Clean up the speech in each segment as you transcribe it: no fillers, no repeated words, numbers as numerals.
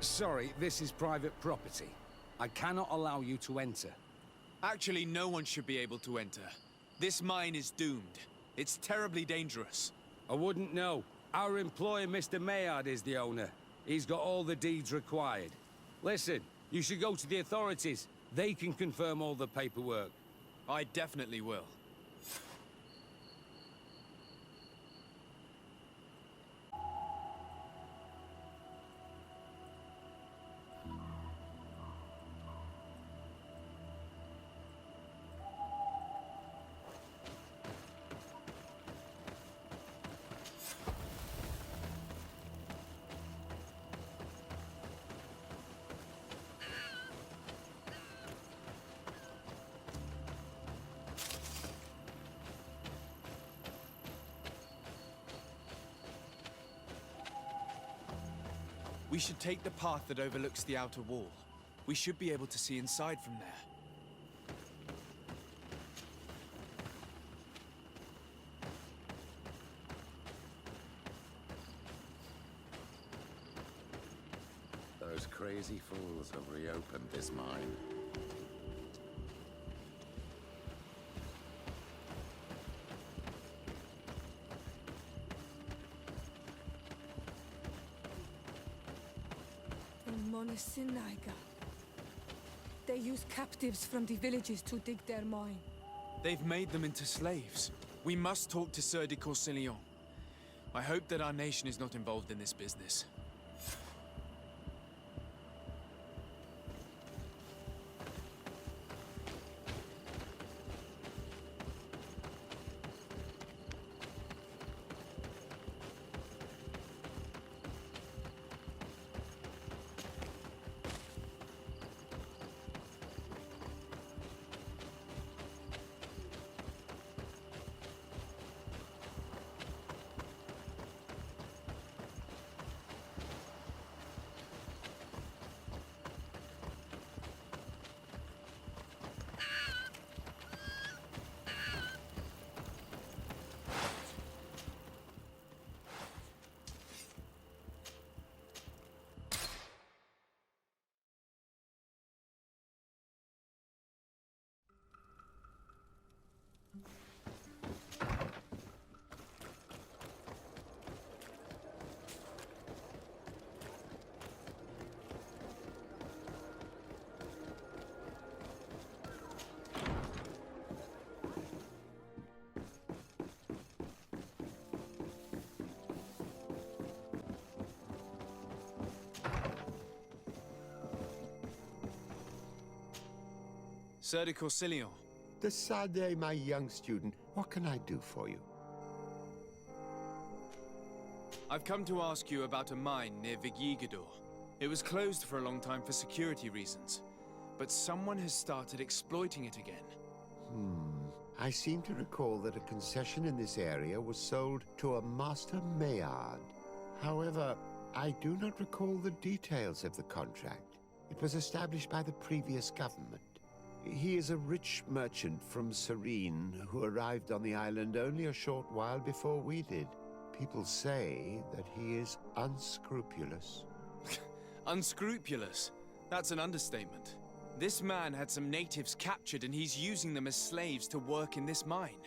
Sorry, this is private property. I cannot allow you to enter. Actually, no one should be able to enter. This mine is doomed. It's terribly dangerous. I wouldn't know. Our employer, Mr. Maillard, is the owner. He's got all the deeds required. Listen, you should go to the authorities. They can confirm all the paperwork. I definitely will. We should take the path that overlooks the outer wall. We should be able to see inside from there. Those crazy fools have reopened this mine. Monosinaga. They use captives from the villages to dig their mine. They've made them into slaves. We must talk to Sieur de Courcillon. I hope that our nation is not involved in this business. Sieur de Courcillon. Decidez, my young student. What can I do for you? I've come to ask you about a mine near Vigigador. It was closed for a long time for security reasons, but someone has started exploiting it again. I seem to recall that a concession in this area was sold to a Master Maillard. However, I do not recall the details of the contract. It was established by the previous government. He is a rich merchant from Serene who arrived on the island only a short while before we did. People say that he is unscrupulous. Unscrupulous? That's an understatement. This man had some natives captured and he's using them as slaves to work in this mine.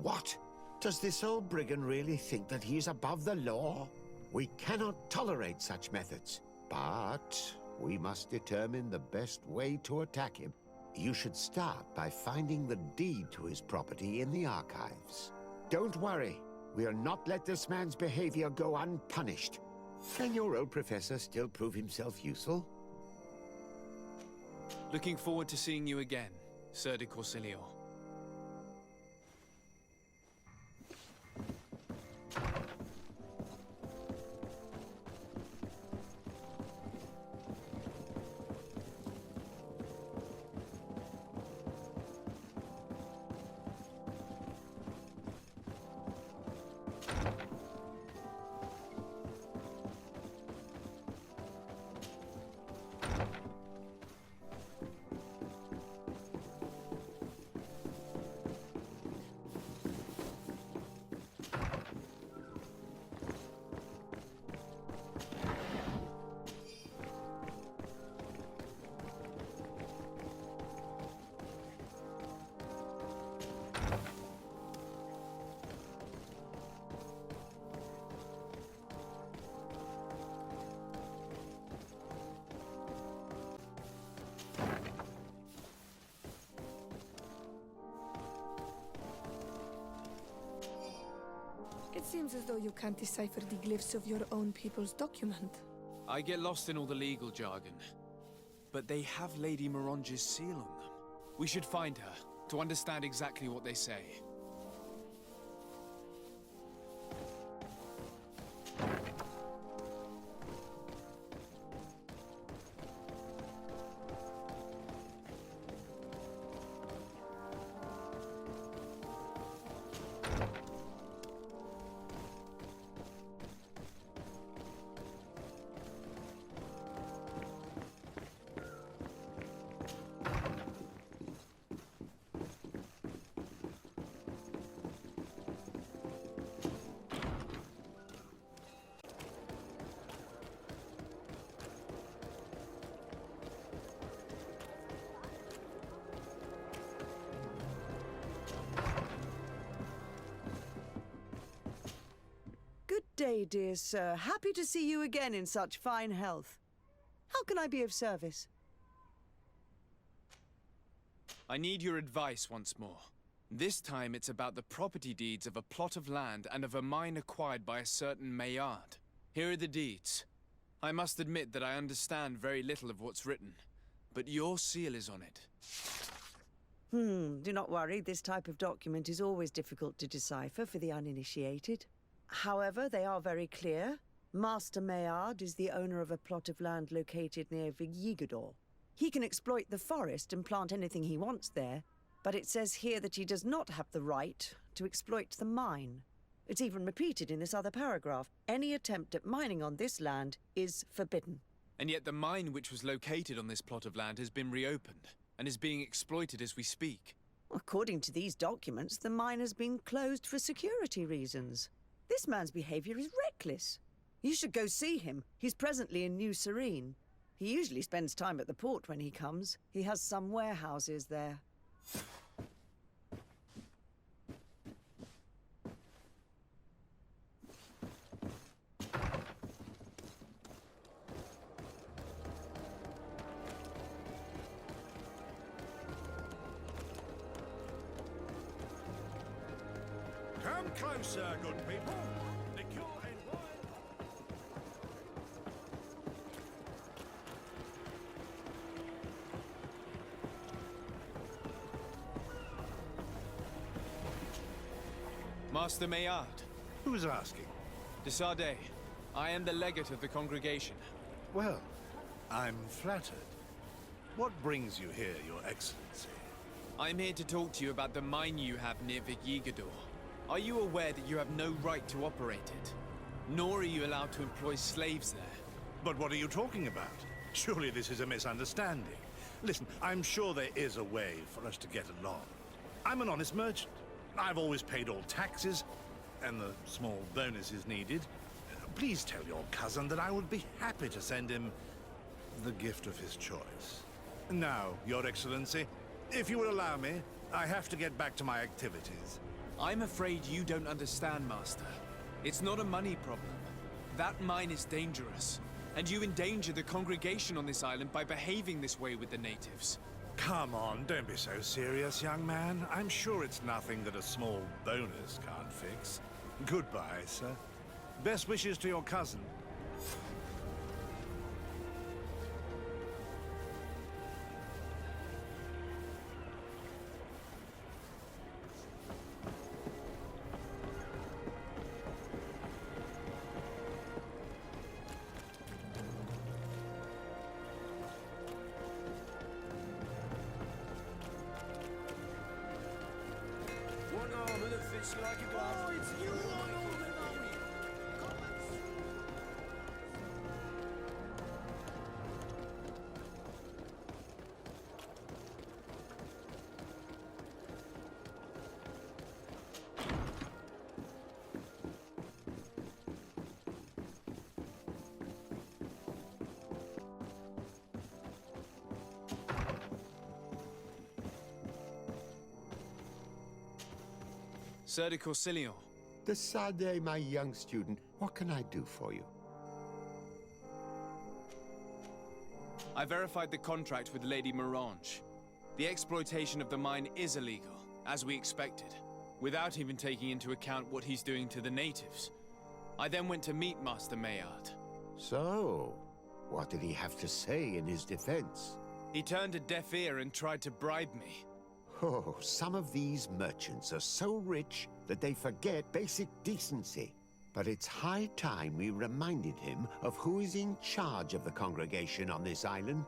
What? Does this old brigand really think that he is above the law? We cannot tolerate such methods, but we must determine the best way to attack him. You should start by finding the deed to his property in the archives. Don't worry, we'll not let this man's behavior go unpunished. Can your old professor still prove himself useful? Looking forward to seeing you again, Sieur de Courcillon. Seems as though you can't decipher the glyphs of your own people's document. I get lost in all the legal jargon. But they have Lady Mirange's seal on them. We should find her, to understand exactly what they say. Good day, dear sir. Happy to see you again in such fine health. How can I be of service? I need your advice once more. This time it's about the property deeds of a plot of land and of a mine acquired by a certain Maillard. Here are the deeds. I must admit that I understand very little of what's written, but your seal is on it. Do not worry. This type of document is always difficult to decipher for the uninitiated. However, they are very clear. Master Maillard is the owner of a plot of land located near Vigigador. He can exploit the forest and plant anything he wants there, but it says here that he does not have the right to exploit the mine. It's even repeated in this other paragraph. Any attempt at mining on this land is forbidden. And yet the mine which was located on this plot of land has been reopened, and is being exploited as we speak. According to these documents, the mine has been closed for security reasons. This man's behavior is reckless. You should go see him. He's presently in New Serene. He usually spends time at the port when he comes. He has some warehouses there. Come closer, good people. The cure and wine. Master Maillard, Who's asking? de Sardet. I am the legate of the congregation. Well, I'm flattered. What brings you here, Your Excellency? I'm here to talk to you about the mine you have near Vigigador. Are you aware that you have no right to operate it? Nor are you allowed to employ slaves there. But what are you talking about? Surely this is a misunderstanding. Listen, I'm sure there is a way for us to get along. I'm an honest merchant. I've always paid all taxes, and the small bonuses needed. Please tell your cousin that I would be happy to send him the gift of his choice. Now, Your Excellency, if you will allow me, I have to get back to my activities. I'm afraid you don't understand, Master. It's not a money problem. That mine is dangerous, and you endanger the congregation on this island by behaving this way with the natives. Come on, don't be so serious, young man. I'm sure it's nothing that a small bonus can't fix. Goodbye, sir. Best wishes to your cousin. One armor that fits like a glove. Oh, it's you on all the Sir de Corsillon, De Sardet, my young student, what can I do for you? I verified the contract with Lady Mirange. The exploitation of the mine is illegal, as we expected. without even taking into account what he's doing to the natives. I then went to meet Master Maillard. So, what did he have to say in his defense? He turned a deaf ear and tried to bribe me. Oh, some of these merchants are so rich that they forget basic decency. But it's high time we reminded him of who is in charge of the congregation on this island.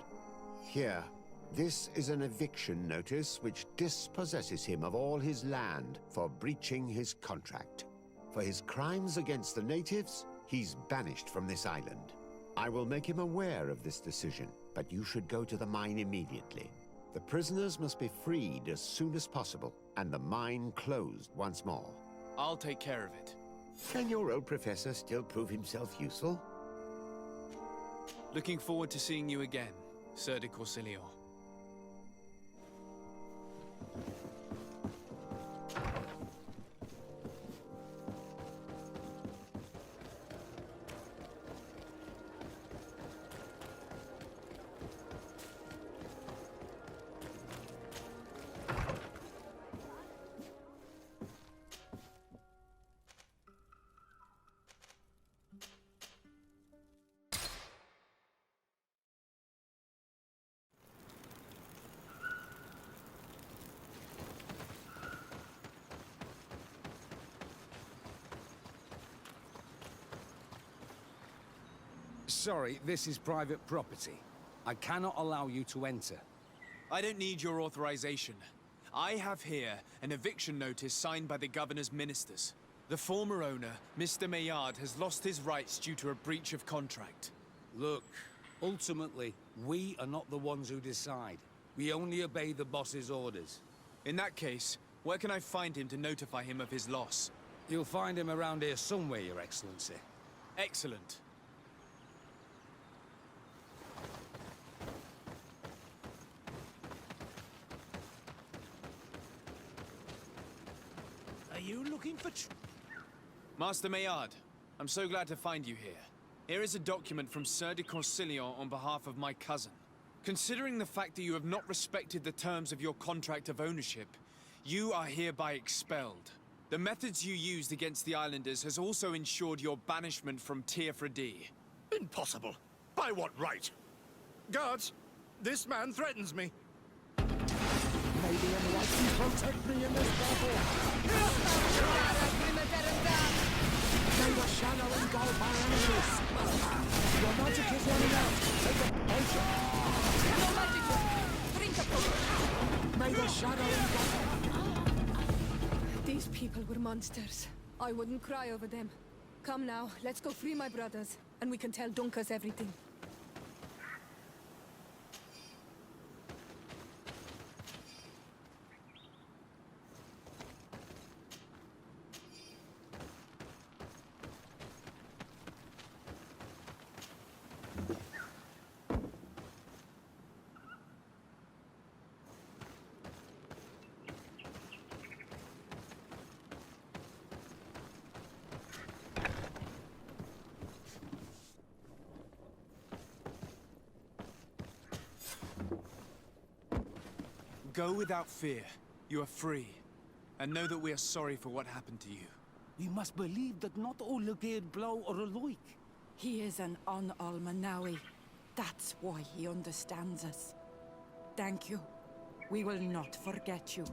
Here, this is an eviction notice which dispossesses him of all his land for breaching his contract. For his crimes against the natives, he's banished from this island. I will make him aware of this decision, but you should go to the mine immediately. The prisoners must be freed as soon as possible, and the mine closed once more. I'll take care of it. Can your old professor still prove himself useful? Looking forward to seeing you again, Sir de Corsilio. Sorry, this is private property. I cannot allow you to enter. I don't need your authorization. I have here an eviction notice signed by the governor's ministers. The former owner, Mr. Maillard, has lost his rights due to a breach of contract. Look, ultimately, we are not the ones who decide. We only obey the boss's orders. In that case, where can I find him to notify him of his loss? You'll find him around here somewhere, Your Excellency. Excellent. Are you looking for Master Maillard, I'm so glad to find you here. Here is a document from Sir de Corsilio on behalf of my cousin. Considering the fact that you have not respected the terms of your contract of ownership, you are hereby expelled. The methods you used against the islanders has also ensured your banishment from Teofredi. Impossible. By what right? Guards, this man threatens me. maybe anyone can protect me in this battle? May the shadow engulf our enemies. Your magic is running out. Take a potion. No magic. Drink a potion. May the shadow engulf. These people were monsters. I wouldn't cry over them. Come now, let's go free my brothers, and we can tell Dunkas everything. Go without fear. You are free. And know that we are sorry for what happened to you. We must believe that not all Legate Blow are alike. He is an Almanawi. That's why he understands us. Thank you. We will not forget you.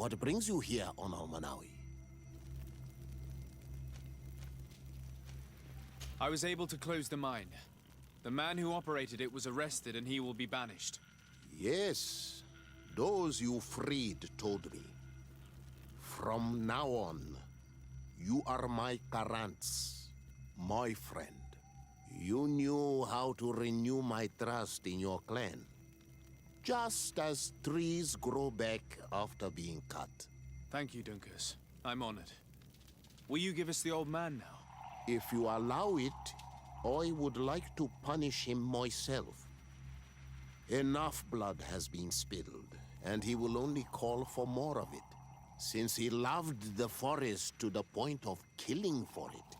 What brings you here on Almanawi? I was able to close the mine. The man who operated it was arrested and he will be banished. Yes, those you freed told me. From now on, you are my Karants, my friend. You knew how to renew my trust in your clan. Just as trees grow back after being cut. Thank you, Dunkas. I'm honored. Will you give us the old man now? If you allow it, I would like to punish him myself. Enough blood has been spilled, and he will only call for more of it. Since he loved the forest to the point of killing for it,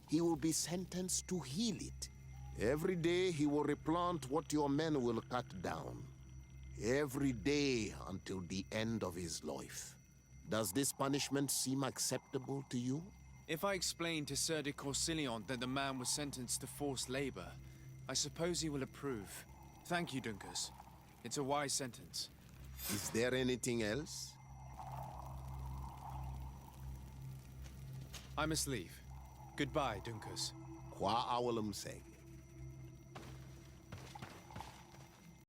he will be sentenced to heal it. Every day he will replant what your men will cut down. Every day until the end of his life. Does this punishment seem acceptable to you? If I explain to Sir de Corsilion that the man was sentenced to forced labor, I suppose he will approve. Thank you, Dunkers. It's a wise sentence. Is there anything else? I must leave. Goodbye, Dunkers. Qua awalum seg.